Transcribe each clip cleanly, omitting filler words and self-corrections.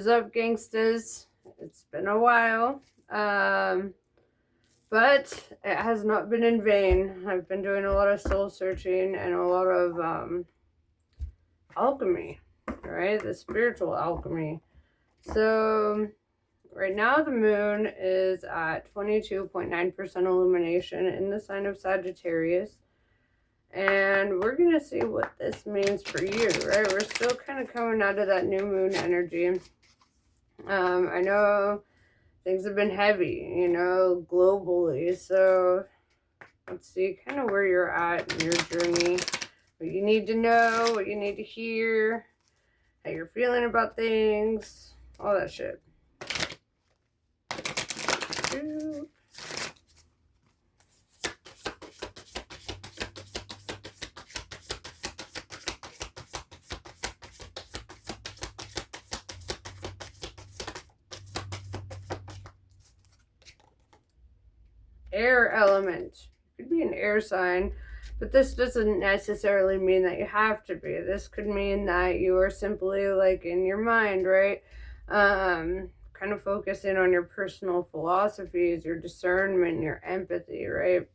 up, gangstas? It's been a while, but it has not been in vain. I've been doing a lot of soul searching and a lot of alchemy, right? The spiritual alchemy. So, right now the moon is at 22.9% illumination in the sign of Sagittarius. And we're going to see what this means for you, right? We're still kind of coming out of that new moon energy. I know things have been heavy, globally. So let's see kind of where you're at in your journey, what you need to know, what you need to hear, how you're feeling about things, all that shit. Air element. Could be an air sign, but this doesn't necessarily mean that you have to be. This could mean that you are simply like in your mind, right? Kind of focusing on your personal philosophies, your discernment, your empathy, right?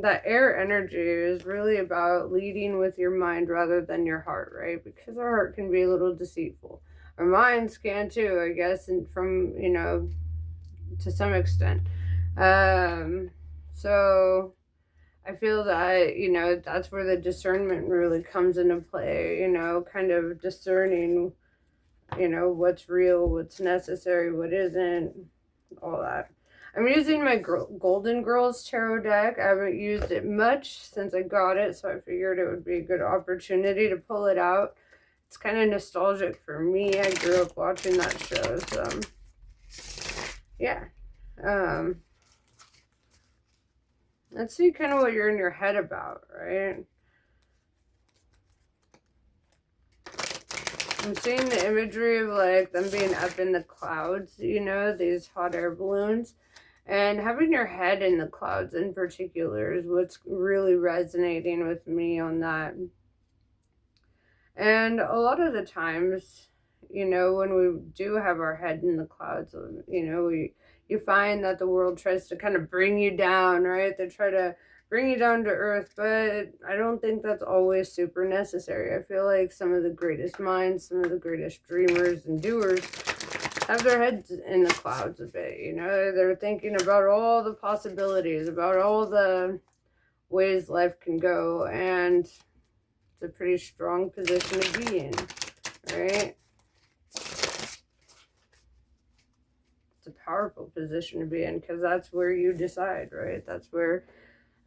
That air energy is really about leading with your mind rather than your heart, right? Because our heart can be a little deceitful. Our minds can too, I guess, and from, to some extent. So I feel that, that's where the discernment really comes into play, kind of discerning, what's real, what's necessary, what isn't, all that. I'm using my Golden Girls tarot deck. I haven't used it much since I got it, so I figured it would be a good opportunity to pull it out. It's kind of nostalgic for me. I grew up watching that show, so yeah. Let's see kind of what you're in your head about, right? I'm seeing the imagery of like them being up in the clouds, these hot air balloons. And having your head in the clouds in particular is what's really resonating with me on that. And a lot of the times, when we do have our head in the clouds, you find that the world tries to kind of bring you down, right? They try to bring you down to earth, but I don't think that's always super necessary. I feel like some of the greatest minds, some of the greatest dreamers and doers have their heads in the clouds a bit, They're thinking about all the possibilities, about all the ways life can go, and it's a pretty strong position to be in, right? It's a powerful position to be in because that's where you decide, right? That's where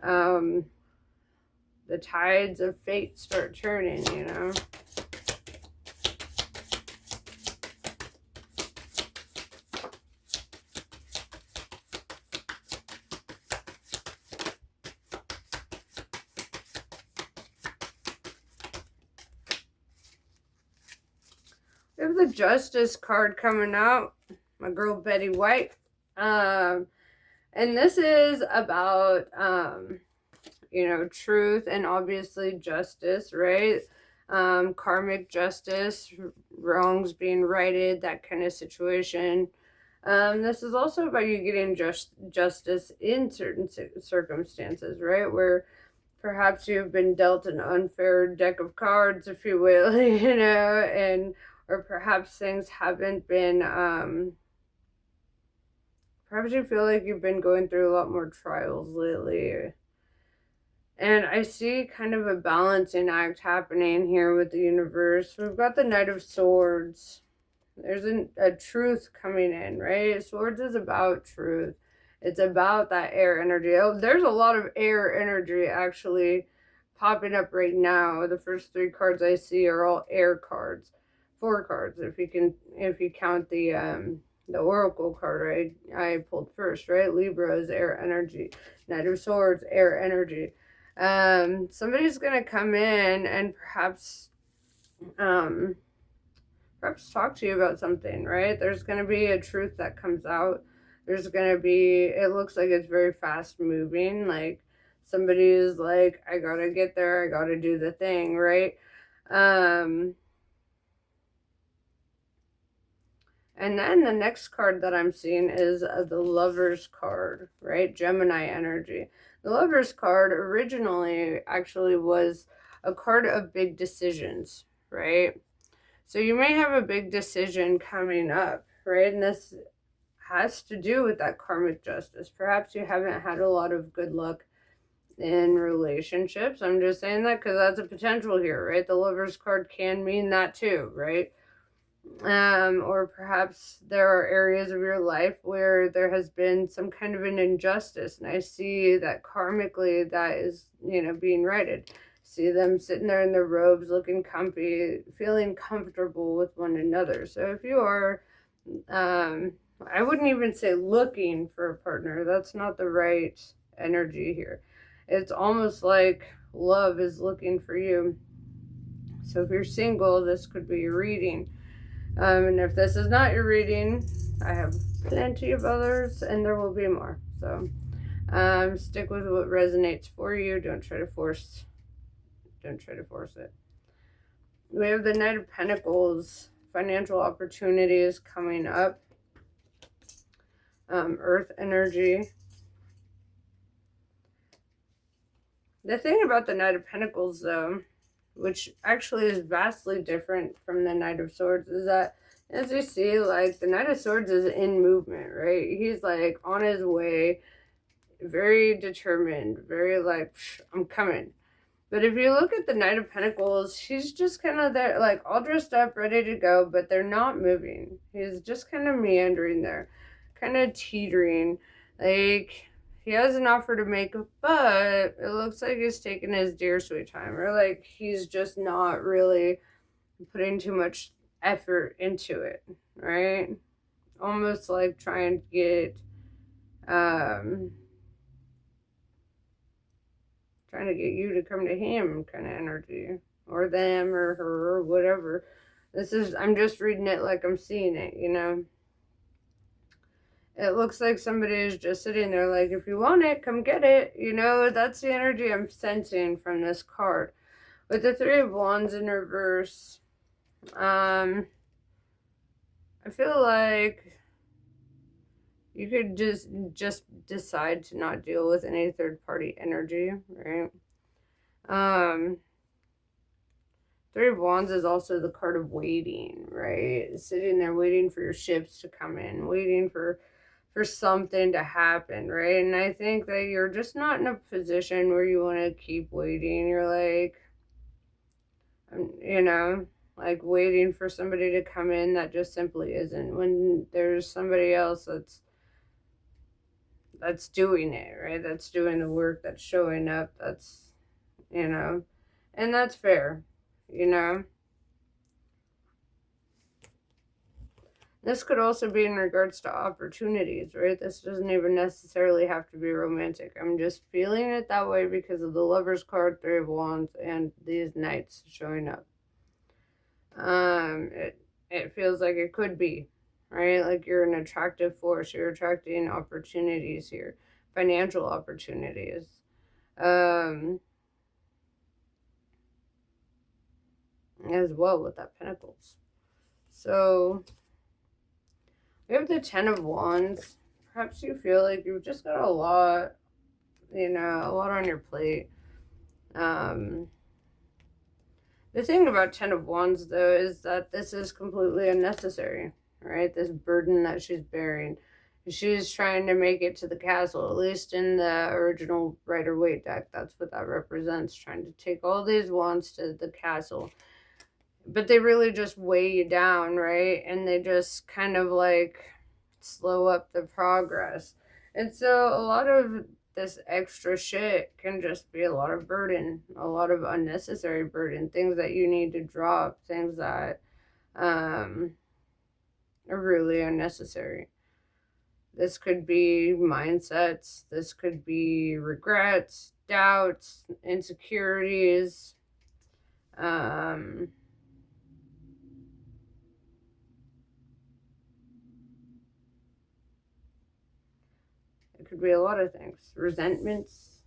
the tides of fate start turning, We have the Justice card coming out. My girl Betty White. And this is about, truth and obviously justice, right? Karmic justice, wrongs being righted, that kind of situation. This is also about you getting justice in certain circumstances, right? Where perhaps you've been dealt an unfair deck of cards, if you will, and or perhaps things haven't been, perhaps you feel like you've been going through a lot more trials lately. And I see kind of a balancing act happening here with the universe. We've got the Knight of Swords. There's a truth coming in, right? Swords is about truth. It's about that air energy. Oh, there's a lot of air energy actually popping up right now. The first 3 cards I see are all air cards. 4 cards if you count the oracle card I pulled first, right? Libra is air energy. Knight of Swords, air energy. Somebody's gonna come in and perhaps talk to you about something, right? There's going to be a truth that comes out. There's going to be, it looks like it's very fast moving. Like somebody is like, I got to get there. I got to do the thing, right? And then the next card that I'm seeing is the Lover's card, right? Gemini energy. The Lover's card originally actually was a card of big decisions, right? So you may have a big decision coming up, right? And this has to do with that karmic justice. Perhaps you haven't had a lot of good luck in relationships. I'm just saying that because that's a potential here, right? The Lover's card can mean that too, right? Or perhaps there are areas of your life where there has been some kind of an injustice, and I see that karmically that is, being righted. See them sitting there in their robes, looking comfy, feeling comfortable with one another. So if you are, I wouldn't even say looking for a partner. That's not the right energy here. It's almost like love is looking for you. So if you're single, this could be your reading. And if this is not your reading, I have plenty of others, and there will be more. So stick with what resonates for you. Don't try to force it. We have the Knight of Pentacles, financial opportunities coming up. Earth energy. The thing about the Knight of Pentacles, though, which actually is vastly different from the Knight of Swords, is that, as you see, like, the Knight of Swords is in movement, right? He's, like, on his way, very determined, very, like, I'm coming. But if you look at the Knight of Pentacles, he's just kind of there, like, all dressed up, ready to go, but they're not moving. He's just kind of meandering there, kind of teetering, like, he has an offer to make, but it looks like he's taking his dear sweet time, or like he's just not really putting too much effort into it, right? Almost like trying to get you to come to him kind of energy, or them, or her, or whatever. I'm just reading it like I'm seeing it, It looks like somebody is just sitting there like, if you want it, come get it. That's the energy I'm sensing from this card. With the Three of Wands in reverse, I feel like you could just decide to not deal with any third-party energy, right? Three of Wands is also the card of waiting, right? Sitting there waiting for your ships to come in, waiting for something to happen, right? And I think that you're just not in a position where you want to keep waiting. You're like, like waiting for somebody to come in that just simply isn't. When there's somebody else that's doing it, right? That's doing the work, that's showing up, that's, and that's fair, This could also be in regards to opportunities, right? This doesn't even necessarily have to be romantic. I'm just feeling it that way because of the Lover's card, Three of Wands, and these Knights showing up. It feels like it could be, right? Like you're an attractive force. You're attracting opportunities here, financial opportunities. As well with that Pentacles. So we have the Ten of Wands. Perhaps you feel like you've just got a lot, a lot on your plate. The thing about Ten of Wands, though, is that this is completely unnecessary, right? This burden that she's bearing. She's trying to make it to the castle, at least in the original Rider-Waite deck. That's what that represents, trying to take all these wands to the castle. But they really just weigh you down, right? And they just kind of like slow up the progress. And so a lot of this extra shit can just be a lot of burden, a lot of unnecessary burden, things that you need to drop, things that are really unnecessary. This could be mindsets, this could be regrets, doubts, insecurities, it could be a lot of things. Resentments.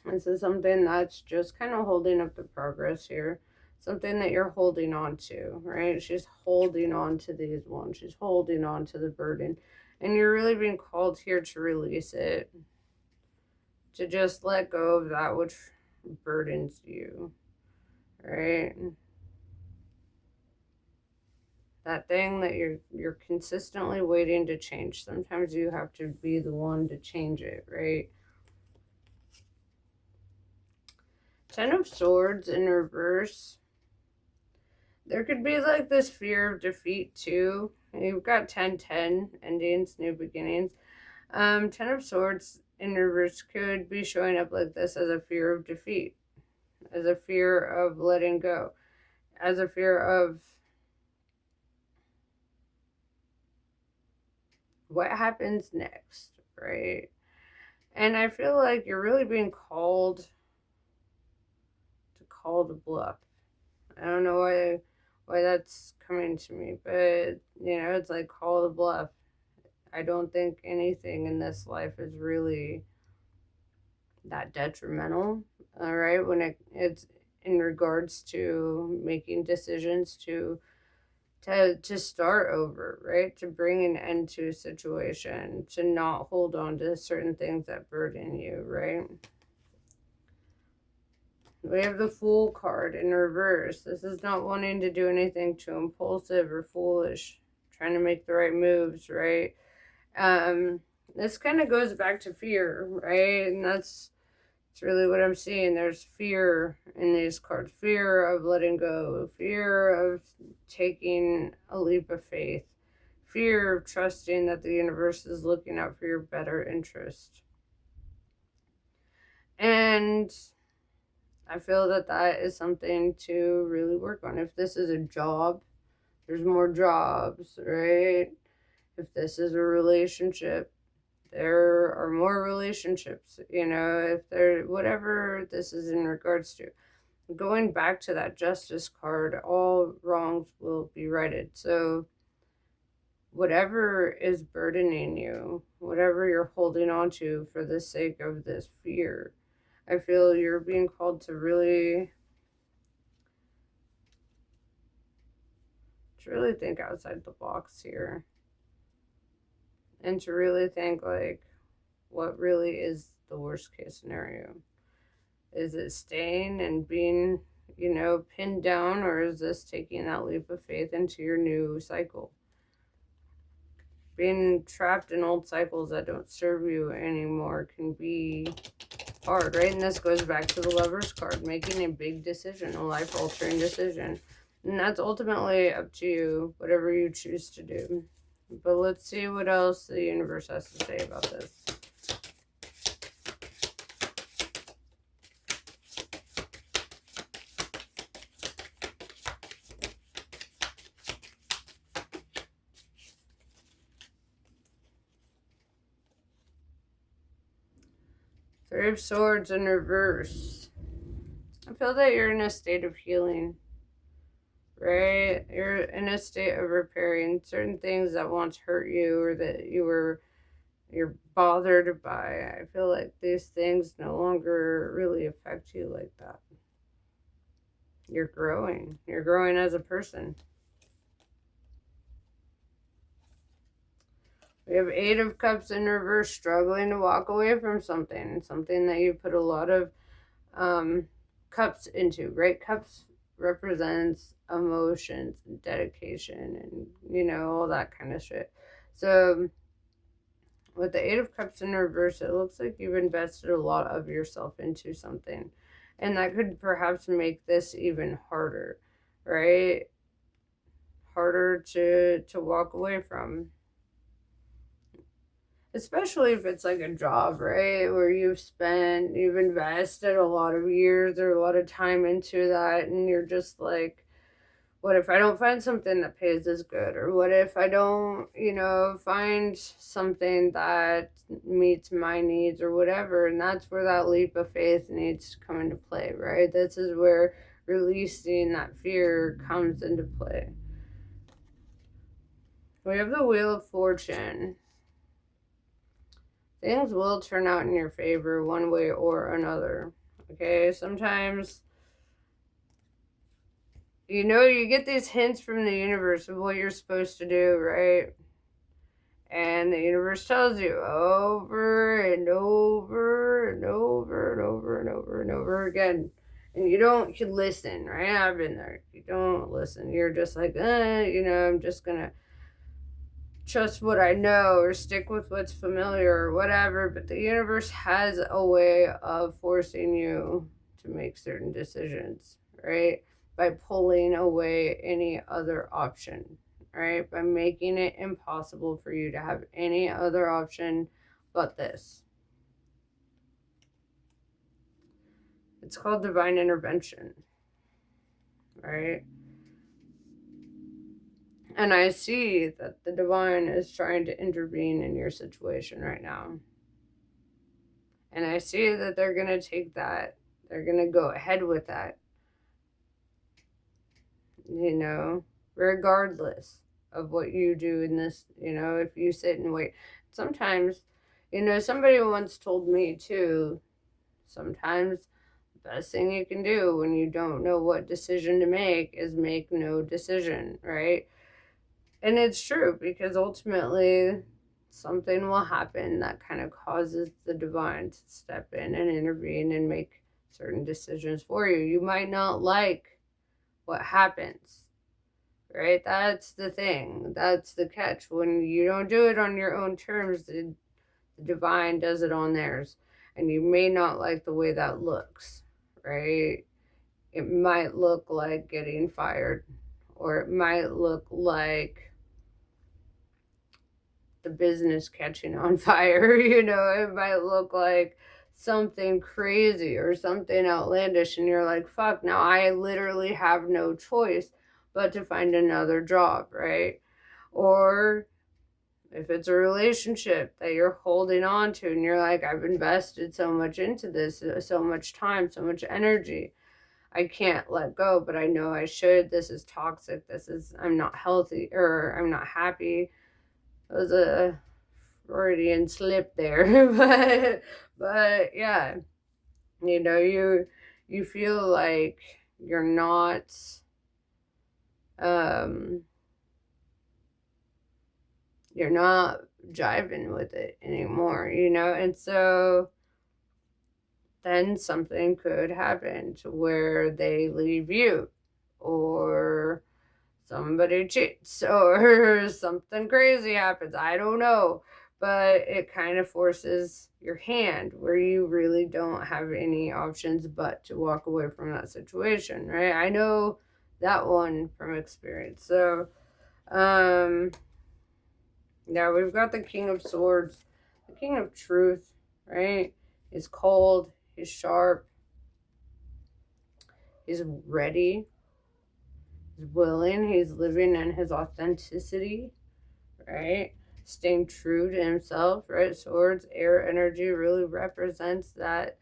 This is something that's just kind of holding up the progress here. something that you're holding on to, right? She's holding on to these ones. She's holding on to the burden. And you're really being called here to release it, to just let go of that which burdens you, right? That thing that you're consistently waiting to change. Sometimes you have to be the one to change it, right? Ten of Swords in reverse. There could be like this fear of defeat too. You've got 10-10 endings, new beginnings. Ten of Swords in reverse could be showing up like this as a fear of defeat, as a fear of letting go, as a fear of what happens next, right? And I feel like you're really being called to call the bluff. I don't know why that's coming to me, but it's like call the bluff. I don't think anything in this life is really that detrimental, all right, when it's in regards to making decisions to start over, right? To bring an end to a situation, to not hold on to certain things that burden you, right? We have the Fool card in reverse. This is not wanting to do anything too impulsive or foolish, trying to make the right moves, right? This kind of goes back to fear, right? And that's really what I'm seeing. There's fear in these cards. Fear of letting go. Fear of taking a leap of faith. Fear of trusting that the universe is looking out for your better interest. And I feel that that is something to really work on. If this is a job, there's more jobs, right? If this is a relationship, there are more relationships, if there, whatever this is in regards to. Going back to that Justice card, all wrongs will be righted. So whatever is burdening you, whatever you're holding on to for the sake of this fear, I feel you're being called to really think outside the box here. And to really think like, what really is the worst case scenario? Is it staying and being, pinned down, or is this taking that leap of faith into your new cycle? Being trapped in old cycles that don't serve you anymore can be hard, right? And this goes back to the Lover's card, making a big decision, a life-altering decision. And that's ultimately up to you, whatever you choose to do. But let's see what else the universe has to say about this. Three of Swords in reverse. I feel that you're in a state of healing, right? You're in a state of repairing certain things that once hurt you or that you're bothered by. I feel like these things no longer really affect you like that. You're growing. You're growing as a person. We have Eight of Cups in reverse, struggling to walk away from something that you put a lot of cups into, right? Cups represents emotions and dedication and, all that kind of shit. So with the Eight of Cups in reverse, it looks like you've invested a lot of yourself into something. And that could perhaps make this even harder, right? Harder to walk away from. Especially if it's like a job, right? Where you've invested a lot of years or a lot of time into that, and you're just like, what if I don't find something that pays as good? Or what if I don't, find something that meets my needs or whatever? And that's where that leap of faith needs to come into play, right? This is where releasing that fear comes into play. We have the Wheel of Fortune. Things will turn out in your favor one way or another. Okay, sometimes you know, you get these hints from the universe of what you're supposed to do, right? And the universe tells you over and over and over and over and over and over again. And you listen, right? I've been there. You don't listen. You're just like, I'm just going to trust what I know or stick with what's familiar or whatever. But the universe has a way of forcing you to make certain decisions, right? By pulling away any other option, right? By making it impossible for you to have any other option but this. It's called divine intervention, right? And I see that the divine is trying to intervene in your situation right now. And I see that they're going to take that. They're going to go ahead with that. Regardless of what you do in this, if you sit and wait. Sometimes, somebody once told me too, sometimes the best thing you can do when you don't know what decision to make is make no decision, right? And it's true, because ultimately something will happen that kind of causes the divine to step in and intervene and make certain decisions for you. You might not like what happens, right? That's the thing. That's the catch. When you don't do it on your own terms, the divine does it on theirs. And you may not like the way that looks, right? It might look like getting fired, or it might look like the business catching on fire. It might look like something crazy or something outlandish, and you're like, fuck, now I literally have no choice but to find another job, right? Or if it's a relationship that you're holding on to and you're like, I've invested so much into this, so much time, so much energy, I can't let go, but I know I should. This is toxic. I'm not healthy, or I'm not happy. It was a Freudian slip there. but yeah, you feel like you're not you're not jiving with it anymore, and so then something could happen to where they leave you, or somebody cheats, or something crazy happens. I don't know. But it kind of forces your hand where you really don't have any options but to walk away from that situation, right? I know that one from experience. So, yeah, we've got the King of Swords, the King of Truth, right? He's cold, he's sharp, he's ready, he's willing, he's living in his authenticity, right? Staying true to himself, right? Swords, air energy really represents that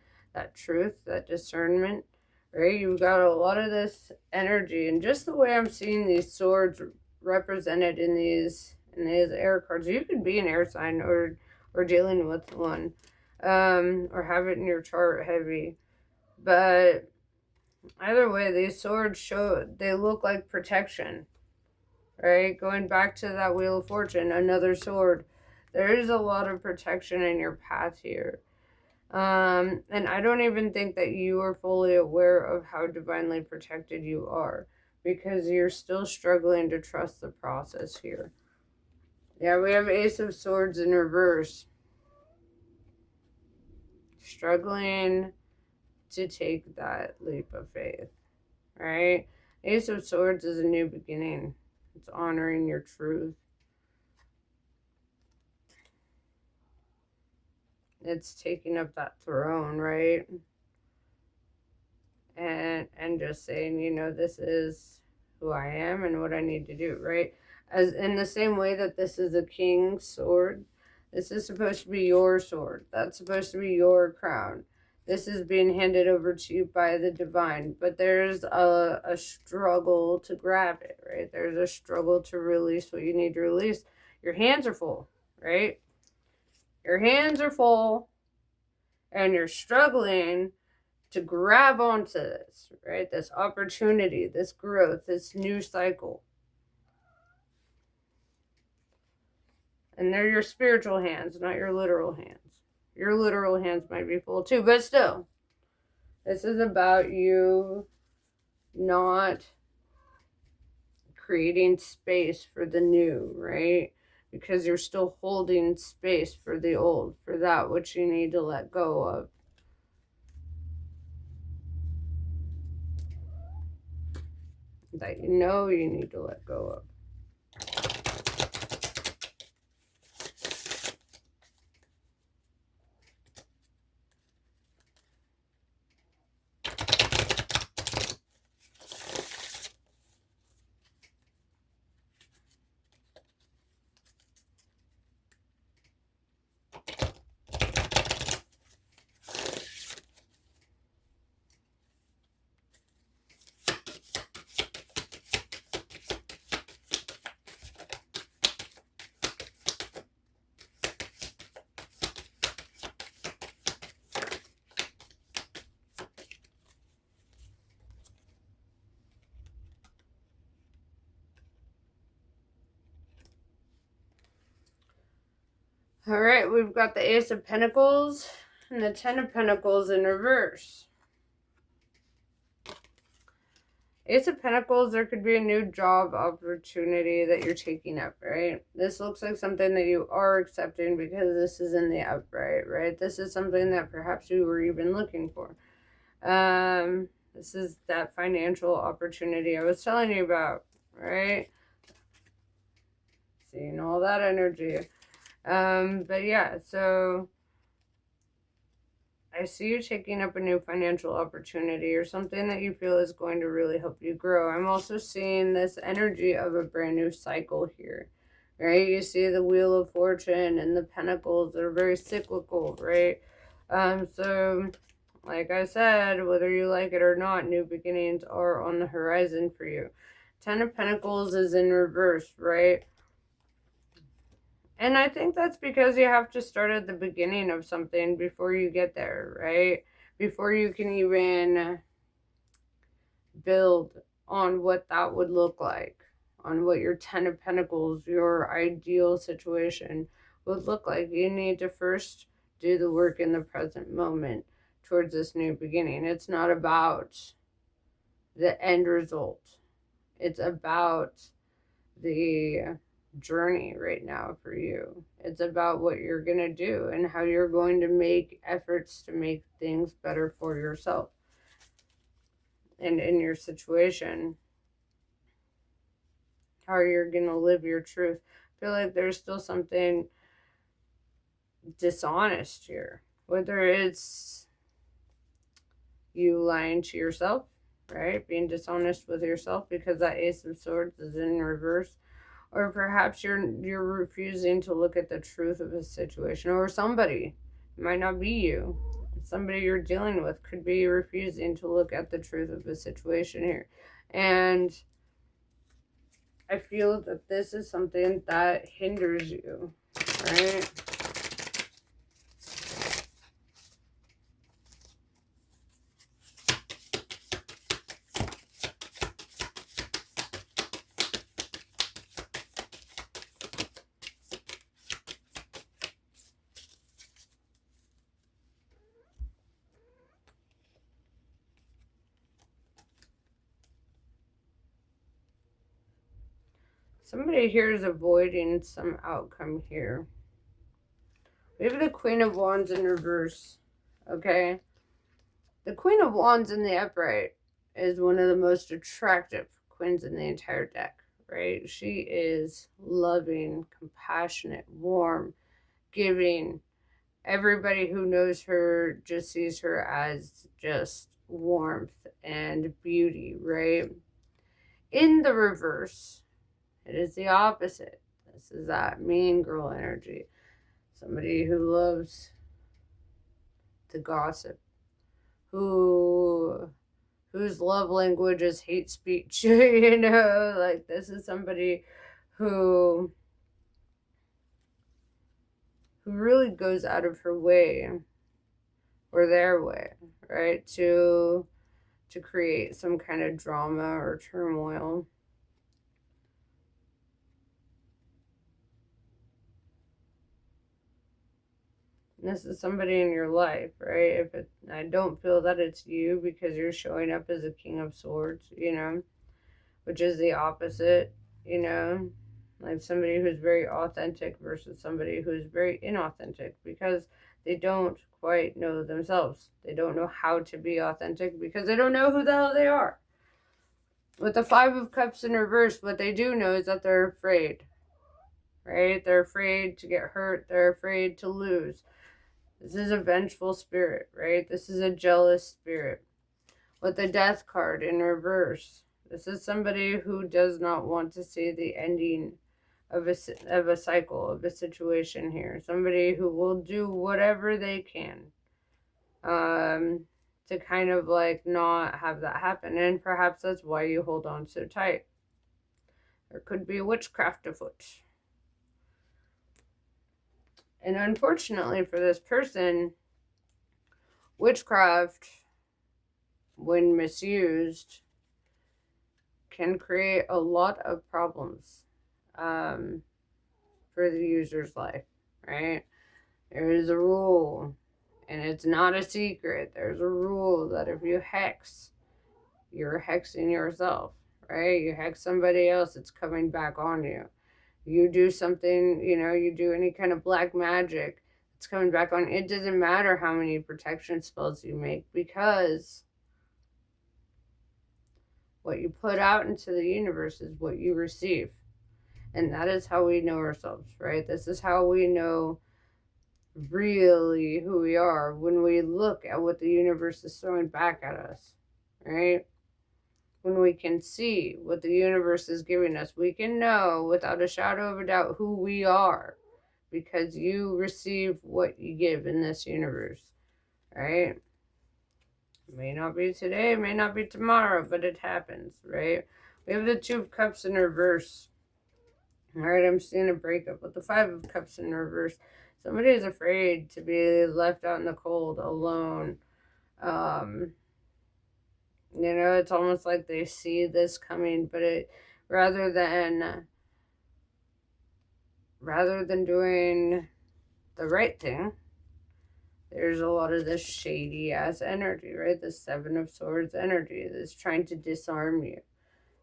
truth, that discernment, right? You've got a lot of this energy, and just the way I'm seeing these swords represented in these air cards, you could be an air sign, or dealing with one, or have it in your chart heavy. But either way, these swords they look like protection, right? Going back to that Wheel of Fortune, another sword. There is a lot of protection in your path here. And I don't even think that you are fully aware of how divinely protected you are, because you're still struggling to trust the process here. Yeah, we have Ace of Swords in reverse. Struggling to take that leap of faith, right? Ace of Swords is a new beginning. It's honoring your truth. It's taking up that throne, right? And just saying, this is who I am and what I need to do, right? As in the same way that this is a king's sword, this is supposed to be your sword. That's supposed to be your crown. This is being handed over to you by the divine, but there's a struggle to grab it, right? There's a struggle to release what you need to release. Your hands are full, right? Your hands are full, and you're struggling to grab onto this, right? This opportunity, this growth, this new cycle. And they're your spiritual hands, not your literal hands. Your literal hands might be full too, but still, this is about you not creating space for the new, right? Because you're still holding space for the old, for that which you need to let go of. That you know you need to let go of. All right, we've got the Ace of Pentacles and the Ten of Pentacles in reverse. Ace of Pentacles, there could be a new job opportunity that you're taking up, right? This looks like something that you are accepting because this is in the upright, right? This is something that perhaps you were even looking for. This is that financial opportunity I was telling you about, right? Seeing all that energy. But yeah, so I see you taking up a new financial opportunity or something that you feel is going to really help you grow. I'm also seeing this energy of a brand new cycle here, right? You see the Wheel of Fortune and the Pentacles that are very cyclical, right? So like I said, whether you like it or not, new beginnings are on the horizon for you. Ten of Pentacles is in reverse, right? And I think that's because you have to start at the beginning of something before you get there, right? Before you can even build on what that would look like, on what your Ten of Pentacles, your ideal situation would look like. You need to first do the work in the present moment towards this new beginning. It's not about the end result. It's about the journey right now for you. It's about what you're going to do and how you're going to make efforts to make things better for yourself and in your situation. How you're going to live your truth. I feel like there's still something dishonest here. Whether it's you lying to yourself, right? Being dishonest with yourself because that Ace of Swords is in reverse. Or perhaps you're refusing to look at the truth of a situation. Or somebody, it might not be you. Somebody you're dealing with could be refusing to look at the truth of a situation here. And I feel that this is something that hinders you, right? Somebody here is avoiding some outcome here. We have the Queen of Wands in reverse, okay? The Queen of Wands in the upright is one of the most attractive queens in the entire deck, right? She is loving, compassionate, warm, giving. Everybody who knows her just sees her as just warmth and beauty, right? In the reverse, it is the opposite. This is that mean girl energy. Somebody who loves to gossip, whose love language is hate speech. You know, like this is somebody who really goes out of her way or their way, right? To create some kind of drama or turmoil. And this is somebody in your life, right? I don't feel that it's you because you're showing up as a King of Swords, which is the opposite, like somebody who's very authentic versus somebody who's very inauthentic because they don't quite know themselves. They don't know how to be authentic because they don't know who the hell they are. With the Five of Cups in reverse, what they do know is that they're afraid, right? They're afraid to get hurt. They're afraid to lose. This is a vengeful spirit, right? This is a jealous spirit. With the Death card in reverse, this is somebody who does not want to see the ending of a cycle, of a situation here. Somebody who will do whatever they can to kind of like not have that happen. And perhaps that's why you hold on so tight. There could be witchcraft afoot. And unfortunately for this person, witchcraft, when misused, can create a lot of problems for the user's life, right? There is a rule, and it's not a secret. There's a rule that if you hex, you're hexing yourself, right? You hex somebody else, it's coming back on you. You do something, you do any kind of black magic, it's coming back on. It doesn't matter how many protection spells you make, because what you put out into the universe is what you receive. And that is how we know ourselves, right? This is how we know really who we are, when we look at what the universe is throwing back at us, right? When we can see what the universe is giving us, we can know without a shadow of a doubt who we are, because you receive what you give in this universe, right? It may not be today, it may not be tomorrow, but it happens, right? We have the Two of Cups in reverse. All right, I'm seeing a breakup with the Five of Cups in reverse. Somebody is afraid to be left out in the cold alone. It's almost like they see this coming, but rather than doing the right thing, there's a lot of this shady ass energy, right? The Seven of Swords energy that's trying to disarm you.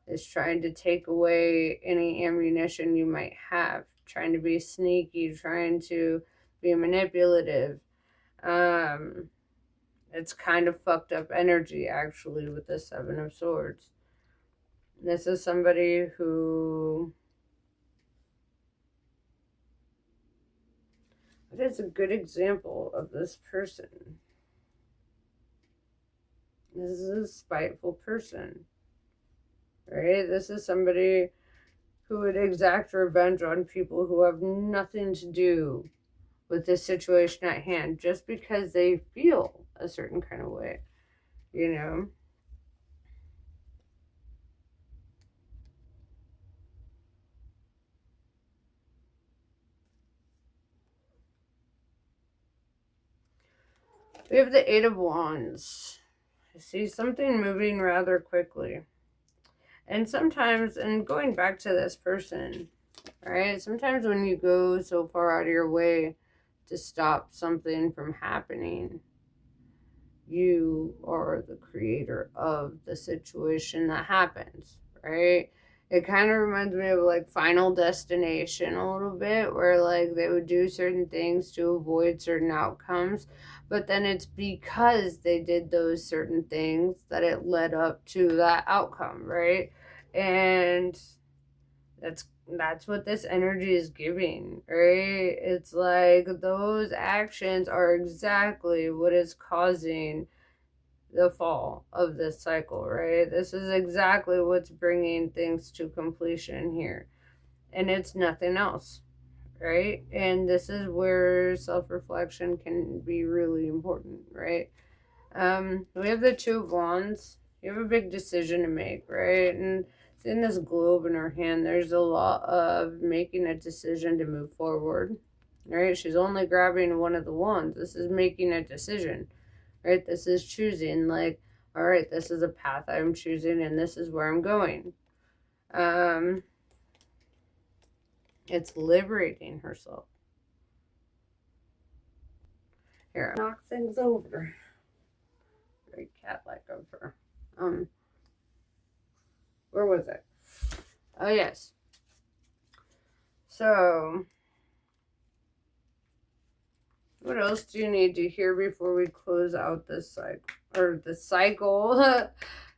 Is trying to take away any ammunition you might have, trying to be sneaky, trying to be manipulative. It's kind of fucked up energy, actually, with the Seven of Swords. This is somebody who... What is a good example of this person? This is a spiteful person. Right? This is somebody who would exact revenge on people who have nothing to do with this situation at hand, just because they feel a certain kind of way, We have the Eight of Wands. I see something moving rather quickly. And sometimes, and going back to this person, right? Sometimes when you go so far out of your way to stop something from happening, you are the creator of the situation that happens, right? It kind of reminds me of like Final Destination a little bit, where like they would do certain things to avoid certain outcomes, but then it's because they did those certain things that it led up to that outcome, right? And that's what this energy is giving, right? It's like those actions are exactly what is causing the fall of this cycle, right? This is exactly what's bringing things to completion here, and it's nothing else, right? And this is where self-reflection can be really important, right? We have the Two of Wands. You have a big decision to make, right? And in this globe in her hand, there's a lot of making a decision to move forward, right? She's only grabbing one of the wands. This is making a decision. right? This is choosing, like, all right, this is a path I'm choosing and this is where I'm going. It's liberating herself. Here, knock things over. Very cat-like of her. Where was it? Oh, yes. So, what else do you need to hear before we close out this cycle? Or the cycle?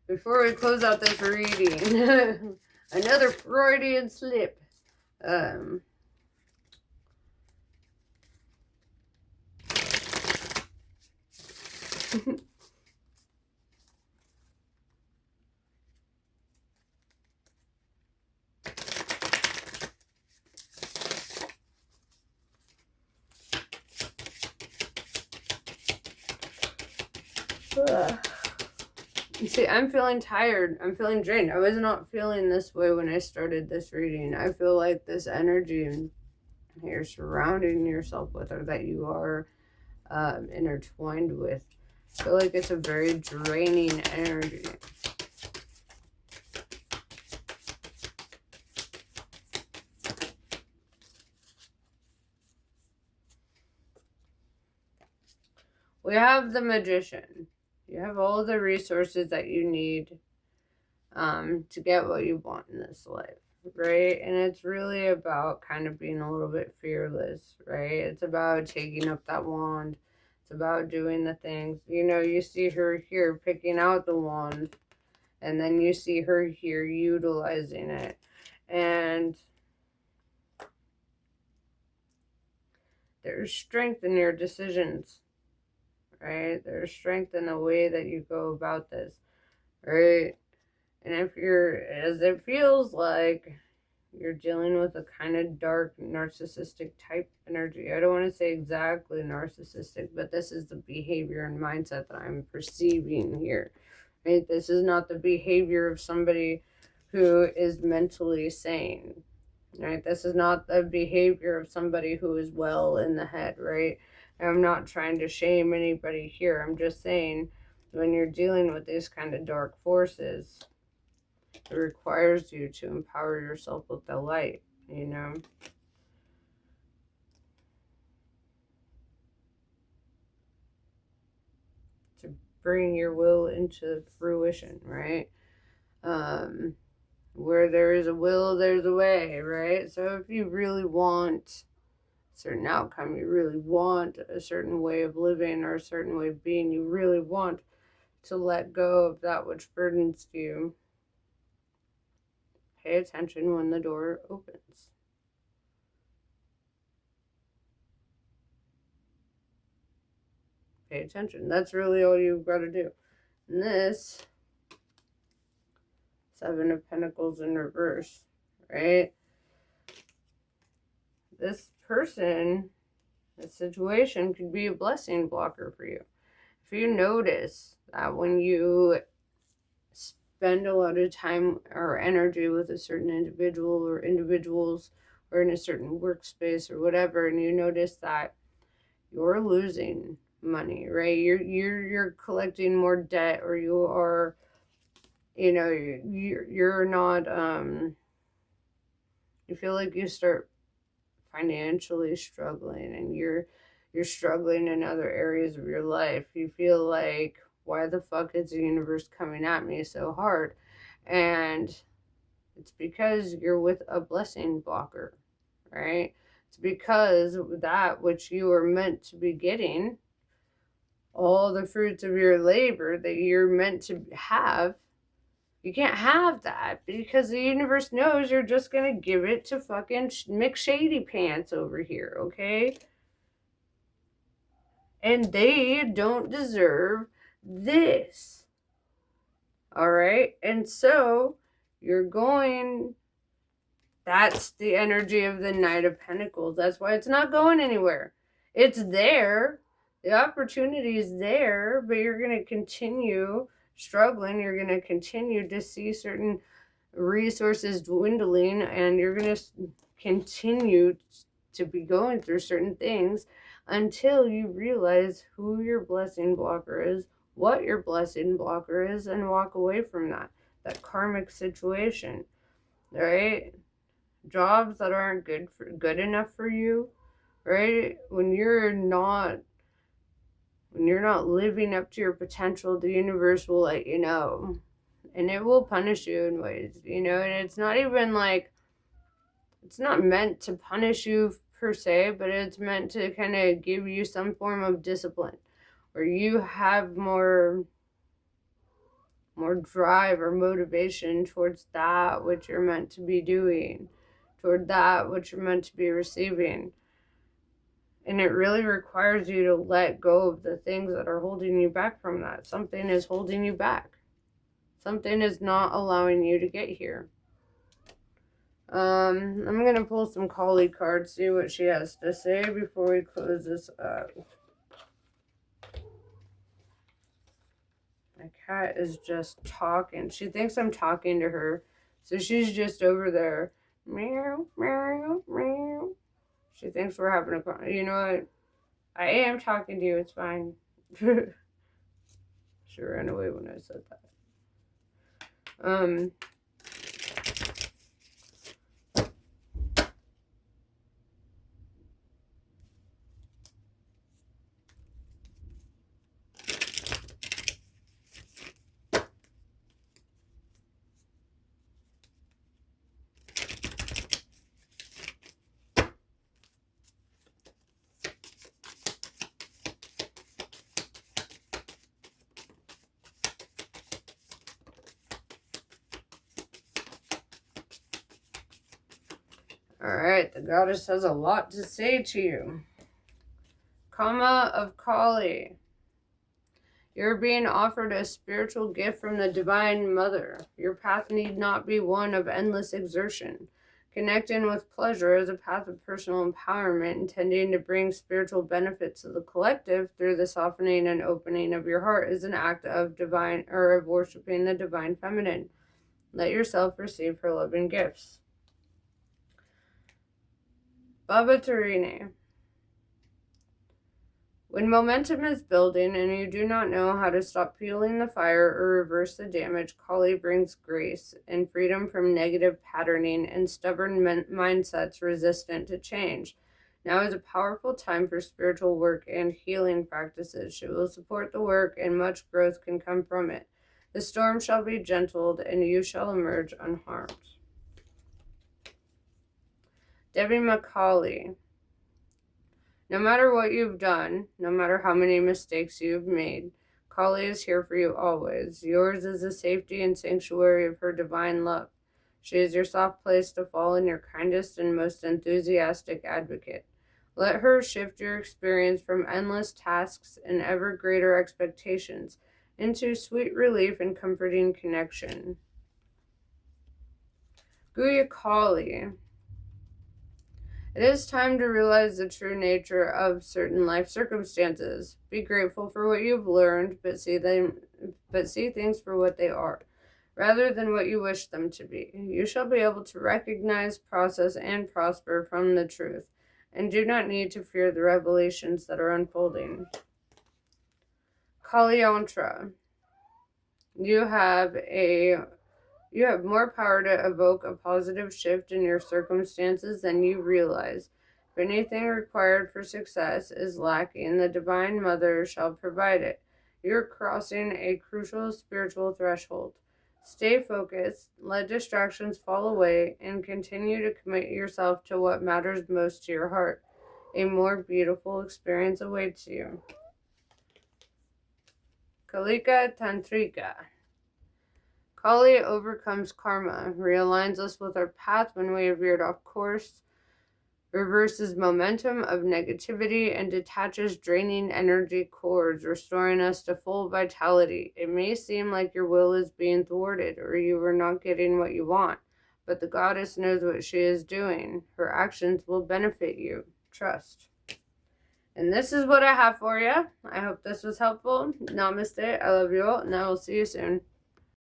Before we close out this reading. Another Freudian slip. You see, I'm feeling tired. I'm feeling drained. I was not feeling this way when I started this reading. I feel like this energy you're surrounding yourself with, or that you are intertwined with, I feel like it's a very draining energy. We have the Magician. You have all the resources that you need to get what you want in this life, right? And it's really about kind of being a little bit fearless, right? It's about taking up that wand. It's about doing the things. You know, you see her here picking out the wand, and then you see her here utilizing it. And there's strength in your decisions, right? There's strength in the way that you go about this, right? And if you're, as it feels like, you're dealing with a kind of dark narcissistic type energy. I don't want to say exactly narcissistic, but this is the behavior and mindset that I'm perceiving here, right? This is not the behavior of somebody who is mentally sane, right? This is not the behavior of somebody who is well in the head, right? I'm not trying to shame anybody here. I'm just saying, when you're dealing with these kind of dark forces, it requires you to empower yourself with the light, you know? To bring your will into fruition, right? Where there is a will, there's a way, right? So if you really want a certain outcome, you really want a certain way of living or a certain way of being, you really want to let go of that which burdens you, pay attention when the door opens. Pay attention. That's really all you've got to do. And this Seven of Pentacles in reverse, right? This person, this situation could be a blessing blocker for you. If you notice that when you spend a lot of time or energy with a certain individual or individuals or in a certain workspace or whatever, and you notice that you're losing money, right? You're collecting more debt, or you are, you know, you're not you feel like you start financially struggling, and you're struggling in other areas of your life. You feel like, why the fuck is the universe coming at me so hard? And it's because you're with a blessing blocker, right? It's because that which you are meant to be getting, all the fruits of your labor that you're meant to have, you can't have that because the universe knows you're just going to give it to fucking McShady Pants over here, okay? And they don't deserve this. All right? And so you're going, that's the energy of the Knight of Pentacles. That's why it's not going anywhere. It's there. The opportunity is there, but you're going to continue struggling. You're going to continue to see certain resources dwindling, and you're going to continue to be going through certain things until you realize who your blessing blocker is, what your blessing blocker is, and walk away from that karmic situation, right? Jobs that aren't good enough for you, right? When you're not living up to your potential, the universe will let you know, and it will punish you in ways, and it's not even like, it's not meant to punish you per se, but it's meant to kind of give you some form of discipline, where you have more drive or motivation towards that which you're meant to be doing, toward that which you're meant to be receiving. And it really requires you to let go of the things that are holding you back from that. Something is holding you back. Something is not allowing you to get here. I'm going to pull some Kali cards, see what she has to say before we close this up. My cat is just talking. She thinks I'm talking to her, so she's just over there. Meow, meow, meow. She thinks we're having a... You know what? I am talking to you. It's fine. She ran away when I said that. Alright, the goddess has a lot to say to you. Karma of Kali. You're being offered a spiritual gift from the Divine Mother. Your path need not be one of endless exertion. Connecting with pleasure is a path of personal empowerment, intending to bring spiritual benefits to the collective through the softening and opening of your heart is an act of of worshiping the Divine Feminine. Let yourself receive her loving gifts. Baba Tarini. When momentum is building and you do not know how to stop fueling the fire or reverse the damage, Kali brings grace and freedom from negative patterning and stubborn mindsets resistant to change. Now is a powerful time for spiritual work and healing practices. She will support the work, and much growth can come from it. The storm shall be gentled, and you shall emerge unharmed. Devi Makali. No matter what you've done, no matter how many mistakes you've made, Kali is here for you always. Yours is the safety and sanctuary of her divine love. She is your soft place to fall and your kindest and most enthusiastic advocate. Let her shift your experience from endless tasks and ever greater expectations into sweet relief and comforting connection. Guya Kali. It is time to realize the true nature of certain life circumstances. Be grateful for what you've learned, but see things for what they are, rather than what you wish them to be. You shall be able to recognize, process, and prosper from the truth, and do not need to fear the revelations that are unfolding. Kaliyantra. You have more power to evoke a positive shift in your circumstances than you realize. If anything required for success is lacking, the Divine Mother shall provide it. You're crossing a crucial spiritual threshold. Stay focused, let distractions fall away, and continue to commit yourself to what matters most to your heart. A more beautiful experience awaits you. Kalika Tantrika. Kali overcomes karma, realigns us with our path when we have veered off course, reverses momentum of negativity, and detaches draining energy cords, restoring us to full vitality. It may seem like your will is being thwarted or you are not getting what you want, but the goddess knows what she is doing. Her actions will benefit you. Trust. And this is what I have for you. I hope this was helpful. Namaste. I love you all, and I will see you soon.